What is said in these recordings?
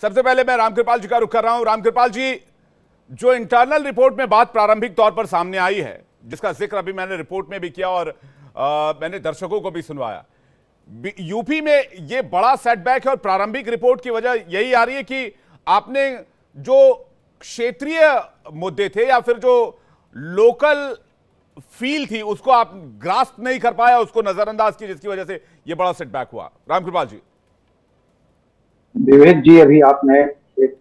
सबसे पहले मैं रामकृपाल जी का रुख कर रहा हूं। रामकृपाल जी, जो इंटरनल रिपोर्ट में बात प्रारंभिक तौर पर सामने आई है, जिसका जिक्र अभी मैंने रिपोर्ट में भी किया और मैंने दर्शकों को भी सुनवाया, यूपी में ये बड़ा सेटबैक है और प्रारंभिक रिपोर्ट की वजह यही आ रही है कि आपने जो क्षेत्रीय मुद्दे थे या फिर जो लोकल फील थी उसको आप ग्रास्प नहीं कर पाया, उसको नजरअंदाज की, जिसकी वजह से ये बड़ा सेटबैक हुआ। रामकृपाल जी। विवेक जी, अभी आपने एक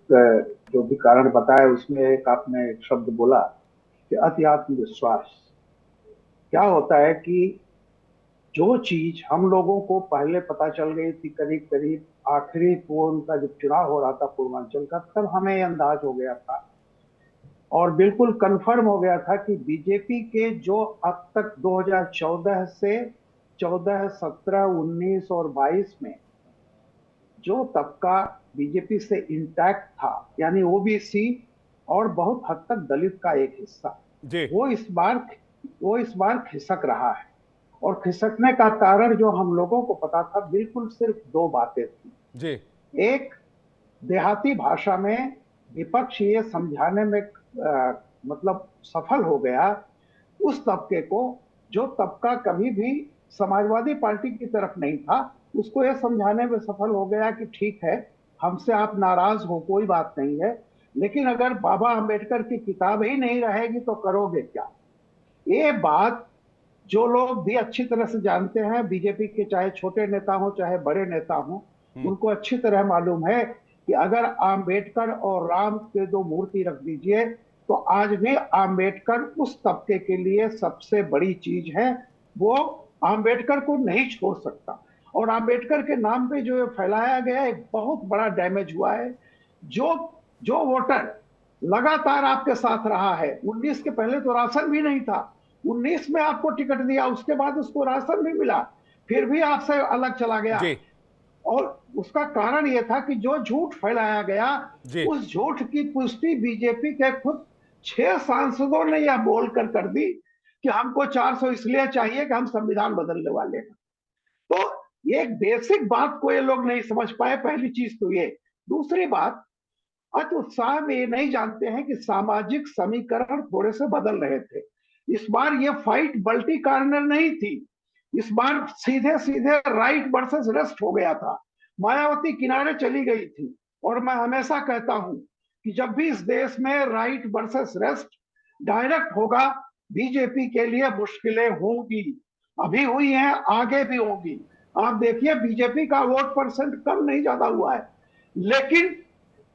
जो भी कारण बताया उसमें एक आपने एक शब्द बोला कि अति आत्मविश्वास। क्या होता है कि जो चीज हम लोगों को पहले पता चल गई थी, करीब करीब आखिरी पूर्व का जब चुनाव हो रहा था पूर्वांचल का, तब हमें अंदाज हो गया था और बिल्कुल कंफर्म हो गया था कि बीजेपी के जो अब तक 2014 से 14, 17, 19 और 22 में जो तबका बीजेपी से इंटैक्ट था, यानी ओबीसी और बहुत हद तक दलित का एक हिस्सा, वो इस बार खिसक रहा है। और खिसकने का कारण जो हम लोगों को पता था, बिल्कुल सिर्फ दो बातें थी। एक, देहाती भाषा में विपक्ष ये समझाने में मतलब सफल हो गया उस तबके को, जो तबका कभी भी समाजवादी पार्टी की तरफ नहीं था, उसको यह समझाने में सफल हो गया कि ठीक है, हमसे आप नाराज हो, कोई बात नहीं है, लेकिन अगर बाबा अंबेडकर की किताब ही नहीं रहेगी तो करोगे क्या। ये बात जो लोग भी अच्छी तरह से जानते हैं, बीजेपी के चाहे छोटे नेता हो चाहे बड़े नेता हो, उनको अच्छी तरह मालूम है कि अगर आम्बेडकर और राम के दो मूर्ति रख दीजिए तो आज भी आम्बेडकर उस तबके के लिए सबसे बड़ी चीज है, वो आम्बेडकर को नहीं छोड़ सकता। और आम्बेडकर के नाम पे जो फैलाया गया एक बहुत बड़ा डैमेज हुआ है। जो वोटर लगातार आपके साथ रहा है, 19 के पहले तो राशन भी नहीं था, 19 में आपको टिकट दिया, उसके बाद उसको राशन भी मिला, फिर भी आपसे अलग चला गया। और उसका कारण यह था कि जो झूठ फैलाया गया, उस झूठ की पुष्टि बीजेपी के खुद 6 सांसदों ने यह बोलकर कर दी कि हमको 400 इसलिए चाहिए कि हम संविधान बदलने वाले हैं। तो ये एक बेसिक बात को ये लोग नहीं समझ पाए, पहली चीज तो ये। दूसरी बात, अति उत्साह में ये नहीं जानते हैं कि सामाजिक समीकरण थोड़े से बदल रहे थे। इस बार ये फाइट मल्टी कार्नर नहीं थी, इस बार सीधे सीधे राइट वर्सेस लेफ्ट हो गया था। मायावती किनारे चली गई थी। और मैं हमेशा कहता हूं कि जब भी इस देश में राइट वर्सेस लेफ्ट डायरेक्ट होगा, बीजेपी के लिए मुश्किलें होंगी, अभी हुई हैं, आगे भी होंगी। आप देखिए, बीजेपी का वोट परसेंट कम नहीं ज्यादा हुआ है, लेकिन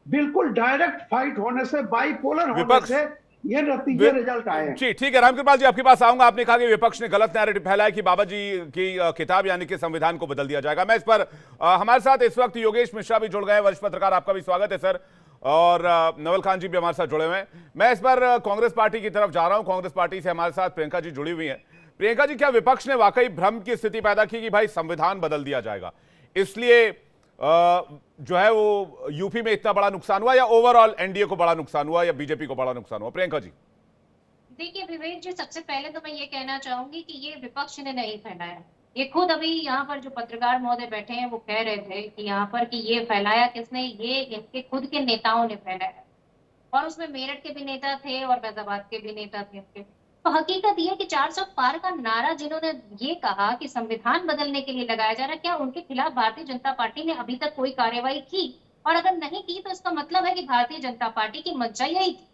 बिल्कुल डायरेक्ट फाइट होने से, बाइपोलर होने से ये नतीजे रिजल्ट आए हैं। जी ठीक है, रामकृपाल जी आपके पास आऊंगा। आपने कहा कि विपक्ष ने गलत नैरेटिव फैलाया कि बाबा जी की किताब यानी कि संविधान को बदल दिया जाएगा। मैं इस पर हमारे साथ इस वक्त योगेश मिश्रा भी जुड़ गए, वरिष्ठ पत्रकार, आपका भी स्वागत है सर, और नवल खान जी भी हमारे साथ जुड़े हुए हैं। मैं इस पर कांग्रेस पार्टी की तरफ जा रहा हूं। कांग्रेस पार्टी से हमारे साथ प्रियंका जी जुड़ी हुई है। प्रियंका जी, क्या विपक्ष ने वाकई भ्रम की स्थिति पैदा की कि भाई संविधान बदल दिया जाएगा, इसलिए जो है वो यूपी में इतना बड़ा नुकसान हुआ, या ओवरऑल एनडीए को बड़ा नुकसान हुआ, या बीजेपी को बड़ा नुकसान हुआ? प्रियंका जी। देखिए विवेक जी, सबसे पहले तो मैं ये कहना चाहूंगी कि ये विपक्ष ने नहीं फैलाया। ये खुद अभी यहाँ पर जो पत्रकार महोदय बैठे हैं वो कह रहे थे कि यहाँ पर कि ये फैलाया किसने, ये इनके खुद के नेताओं ने फैलाया। और उसमें मेरठ के भी नेता थे और फैजाबाद के भी नेता थे उनके। तो हकीकत ये कि 400 पार का नारा जिन्होंने ये कहा कि संविधान बदलने के लिए लगाया जा रहा है, क्या उनके खिलाफ भारतीय जनता पार्टी ने अभी तक कोई कार्रवाई की? और अगर नहीं की तो इसका मतलब है कि भारतीय जनता पार्टी की मंशा यही थी।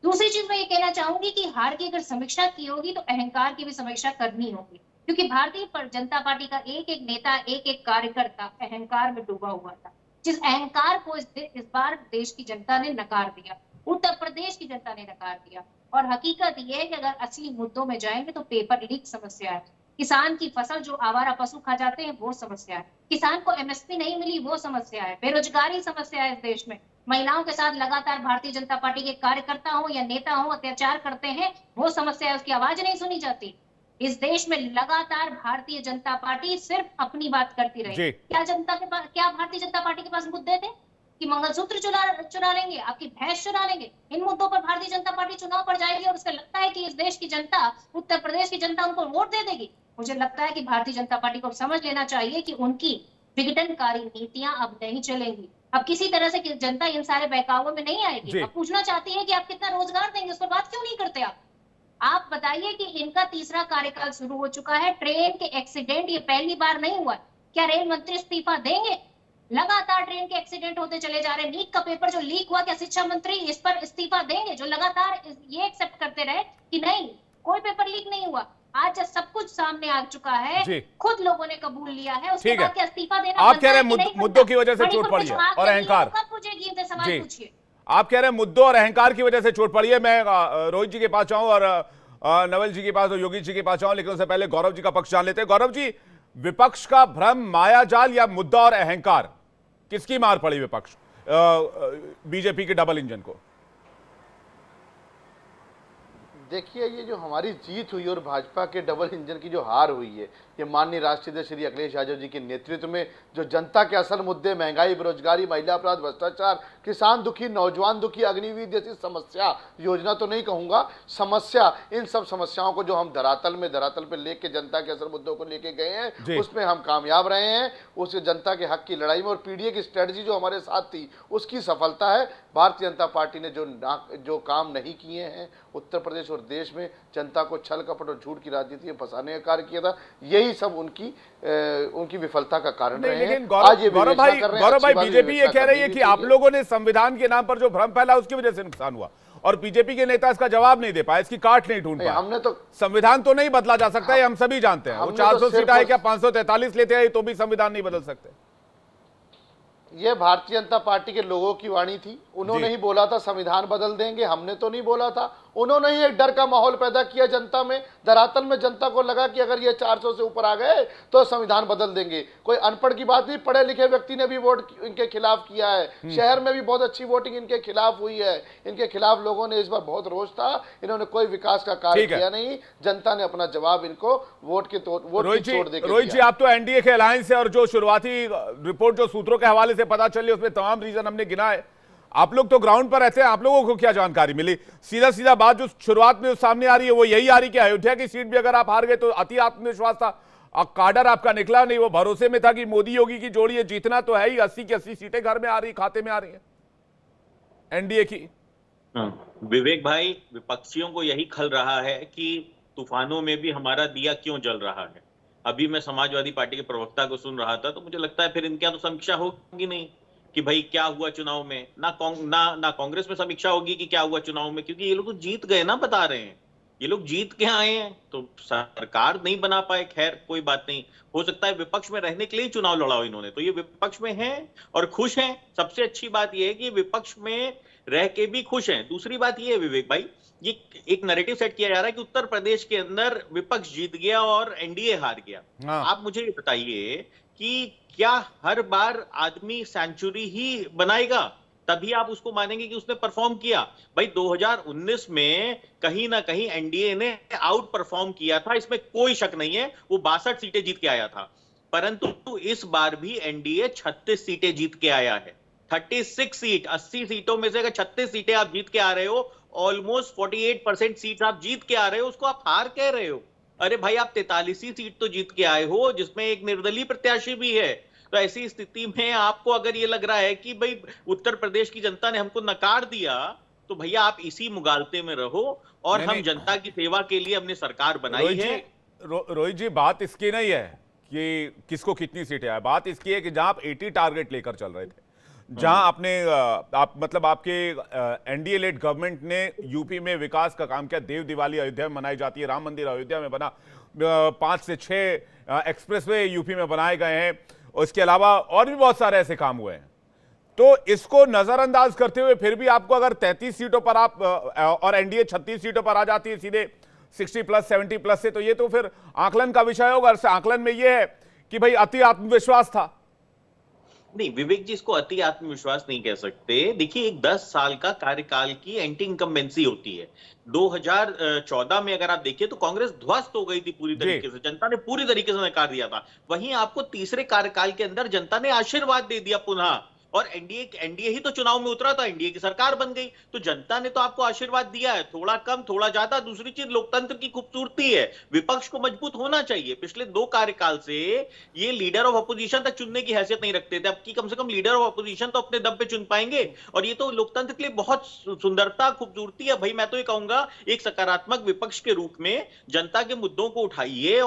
दूसरी चीज मैं ये कहना चाहूंगी कि हार की अगर समीक्षा की होगी तो अहंकार की भी समीक्षा करनी होगी, क्योंकि भारतीय जनता पार्टी का एक एक नेता, एक एक कार्यकर्ता अहंकार में डूबा हुआ था, जिस अहंकार को इस बार देश की जनता ने नकार दिया, उत्तर प्रदेश की जनता ने नकार दिया। और हकीकत यह है कि अगर असली मुद्दों में जाएंगे तो पेपर लीक समस्या है, किसान की फसल जो आवारा पशु खा जाते हैं वो समस्या है, किसान को एमएसपी नहीं मिली वो समस्या है, बेरोजगारी समस्या है इस देश में, महिलाओं के साथ लगातार भारतीय जनता पार्टी के कार्यकर्ता हो या नेता हो अत्याचार करते हैं वो समस्या है, उसकी आवाज नहीं सुनी जाती। इस देश में लगातार भारतीय जनता पार्टी सिर्फ अपनी बात करती रही। क्या भारतीय जनता पार्टी के पास मुद्दे थे कि मंगलसूत्र चुरा लेंगे, आपकी भैंस चुरा लेंगे? इन मुद्दों पर भारतीय जनता पार्टी चुनाव पर जाएगी और उसका लगता है कि इस देश की जनता, उत्तर प्रदेश की जनता उनको वोट दे देगी? मुझे लगता है कि भारतीय जनता पार्टी को समझ लेना चाहिए कि उनकी विघटनकारी नीतियां अब नहीं चलेंगी। अब किसी तरह से जनता इन सारे बहकावों में नहीं आएगी। जी। अब पूछना चाहती है कि आप कितना रोजगार देंगे, उस पर बात क्यों नहीं करते आप बताइए कि इनका तीसरा कार्यकाल शुरू हो चुका है, ट्रेन के एक्सीडेंट ये पहली बार नहीं हुआ। क्या रेल मंत्री इस्तीफा देंगे? लगातार ट्रेन के एक्सीडेंट होते चले जा रहे हैं। नीट का पेपर जो लीक हुआ, क्या शिक्षा मंत्री इस पर इस्तीफा देंगे, जो लगातार ये एक्सेप्ट करते रहे कि नहीं कोई पेपर लीक नहीं हुआ? आज जब सब कुछ सामने आ चुका है, जी। खुद लोगों ने कबूल लिया है, उसके ठीक है। बाद क्या इस्तीफा देना आप बनता कह रहे है हैं कि नहीं मुद्दों की बनता? वजह से मणिपुर चोट पड़ी पे है जवाब और के लिए अहंकार। लोग कब पूछेगी, इनसे सवाल जी। पूछिए। आप कह रहे हैं मुद्दों और अहंकार की वजह से चोट पड़ी है। मैं रोहित जी के पास जाऊं और नवल जी के पास और योगी जी के पास जाऊं, लेकिन उससे पहले गौरव जी का पक्ष जान लेते हैं। गौरव जी, विपक्ष का भ्रम, मायाजाल या मुद्दा और अहंकार, किसकी मार पड़ी विपक्ष बीजेपी के डबल इंजन को? देखिए, ये जो हमारी जीत हुई और भाजपा के डबल इंजन की जो हार हुई है, ये माननीय राष्ट्रीय अध्यक्ष श्री अखिलेश यादव जी के नेतृत्व में जो जनता के असल मुद्दे महंगाई, बेरोजगारी, महिला अपराध, भ्रष्टाचार, किसान दुखी, नौजवान दुखी, अग्निवीर जैसी समस्या, योजना तो नहीं कहूँगा, समस्या, इन सब समस्याओं को जो हम धरातल पे लेके जनता के असल मुद्दों को लेके गए हैं, उसमें हम कामयाब रहे हैं। उस जनता के हक की लड़ाई में और पीडीए की स्ट्रेटजी जो हमारे साथ थी, उसकी सफलता है। भारतीय जनता पार्टी ने जो काम नहीं किए हैं उत्तर प्रदेश और देश में, जनता को छल कपट और झूठ की राजनीति में फंसाने का कार्य किया था, यही सब उनकी विफलता का कारण रहे हैं। लेकिन गौरव भाई, बीजेपी ये कह रही है कि आप लोगों ने संविधान के नाम पर जो भ्रम फैला उसकी वजह से नुकसान हुआ, और बीजेपी के नेता इसका जवाब नहीं दे पाए, इसकी काट नहीं ढूंढ पाए। हमने तो संविधान तो नहीं बदला जा सकता, ये हम सभी जानते हैं। वो 400 सीट आए क्या 543 लेते हैं तो भी संविधान नहीं बदल सकते। ये भारतीय जनता पार्टी के लोगों की वाणी थी। उन्होंने ही बोला था संविधान बदल देंगे, हमने तो नहीं बोला था। उन्होंने ही एक डर का माहौल पैदा किया जनता में। धरातल में जनता को लगा कि अगर ये 400 से ऊपर आ गए तो संविधान बदल देंगे। कोई अनपढ़ की बात नहीं, पढ़े लिखे व्यक्ति ने भी वोट इनके खिलाफ किया है। शहर में भी बहुत अच्छी वोटिंग इनके खिलाफ हुई है। इनके खिलाफ लोगों ने इस बार बहुत रोष था। इन्होंने कोई विकास का कार्य किया नहीं। जनता ने अपना जवाब इनको वोट की तोड़ देकर। रोहित जी, आप तो एनडीए के अलायंस है और जो शुरुआती रिपोर्ट जो सूत्रों के हवाले से पता चली उसमें तमाम रीजन हमने गिनाए। आप लोग तो ग्राउंड पर रहते हैं, आप लोगों को क्या जानकारी मिली? सीधा सीधा बात जो शुरुआत में जो सामने आ रही है वो यही आ रही कि अयोध्या की सीट भी अगर आप हार गए तो अति आत्मविश्वास था, काडर आपका निकला नहीं, वो भरोसे में था कि मोदी योगी की जोड़ी है, जीतना तो है ही, 80 की 80 सीटें घर में आ रही, खाते में आ रही है एनडीए की। विवेक भाई, विपक्षियों को यही खल रहा है कि तूफानों में भी हमारा दिया क्यों जल रहा है। अभी मैं समाजवादी पार्टी के प्रवक्ता को सुन रहा था तो मुझे लगता है फिर इनके यहाँ तो समीक्षा होगी नहीं कि भाई क्या हुआ चुनाव में, ना कांग्रेस में समीक्षा होगी कि क्या हुआ चुनाव में, क्योंकि ये लोग तो जीत गए ना, बता रहे हैं ये लोग जीत के आए हैं, तो सरकार नहीं बना पाए। खैर कोई बात नहीं, हो सकता है विपक्ष में रहने के लिए चुनाव लड़ा हो इन्होंने, तो ये विपक्ष में हैं और खुश हैं। सबसे अच्छी बात ये है कि विपक्ष में रह के भी खुश हैं। दूसरी बात ये है विवेक भाई, ये एक नैरेटिव सेट किया जा रहा है कि उत्तर प्रदेश के अंदर विपक्ष जीत गया और एनडीए हार गया। आप मुझे ये बताइए कि क्या हर बार आदमी सेंचुरी ही बनाएगा तभी आप उसको मानेंगे कि उसने परफॉर्म किया? भाई 2019 में कहीं ना कहीं एनडीए ने आउट परफॉर्म किया था, इसमें कोई शक नहीं है। वो 62 सीटें जीत के आया था, परंतु इस बार भी एनडीए 36 सीटें जीत के आया है। 36 सीट, 80 सीटों में से अगर 36 सीटें आप जीत के आ रहे हो, ऑलमोस्ट 48% सीट आप जीत के आ रहे हो, उसको आप हार कह रहे हो। अरे भाई, आप 43 सीट तो जीत के आए हो जिसमें एक निर्दलीय प्रत्याशी भी है। तो ऐसी स्थिति में आपको अगर ये लग रहा है कि भाई उत्तर प्रदेश की जनता ने हमको नकार दिया, तो भैया आप इसी मुगालते में रहो और हम जनता की सेवा के लिए हमने सरकार बनाई है। रोहित जी, बात इसकी नहीं है कि किसको कितनी सीटें आए, बात इसकी है कि जहां आप 80 टारगेट लेकर चल रहे थे, जहां आपके एनडीए लेड गवर्नमेंट ने यूपी में विकास का काम किया, देव दिवाली अयोध्या में मनाई जाती है, राम मंदिर अयोध्या में बना, 5 से 6 एक्सप्रेसवे यूपी में बनाए गए हैं, उसके अलावा और भी बहुत सारे ऐसे काम हुए हैं। तो इसको नजरअंदाज करते हुए फिर भी आपको अगर 33 सीटों पर आप और एनडीए 36 सीटों पर आ जाती है सीधे 60+, 70+ से, तो ये तो फिर आकलन का विषय होगा। आकलन में ये है कि भाई अति आत्मविश्वास था। नहीं विवेक जी, इसको अति आत्मविश्वास नहीं कह सकते। देखिए, एक 10 साल का कार्यकाल की एंटी इनकम्बेंसी होती है। 2014 में अगर आप देखिए तो कांग्रेस ध्वस्त हो गई थी पूरी तरीके से, जनता ने पूरी तरीके से नकार दिया था। वहीं आपको तीसरे कार्यकाल के अंदर जनता ने आशीर्वाद दे दिया पुनः और एनडीए ही तो चुनाव में उतरा था, एनडीए की सरकार बन गई, तो जनता ने तो आपको आशीर्वाद दिया है, थोड़ा कम थोड़ा ज्यादा। दूसरी चीज लोकतंत्र की खूबसूरती है, विपक्ष को मजबूत होना चाहिए। पिछले 2 कार्यकाल से ये लीडर ऑफ अपोजिशन तक चुनने की हैसियत नहीं रखते थे, अब की कम से कम लीडर ऑफ अपोजिशन तो अपने दम पे चुन पाएंगे, और ये तो लोकतंत्र के लिए बहुत सुंदरता खूबसूरती है भाई। मैं तो ये कहूंगा एक सकारात्मक विपक्ष के रूप में जनता के मुद्दों को उठाइए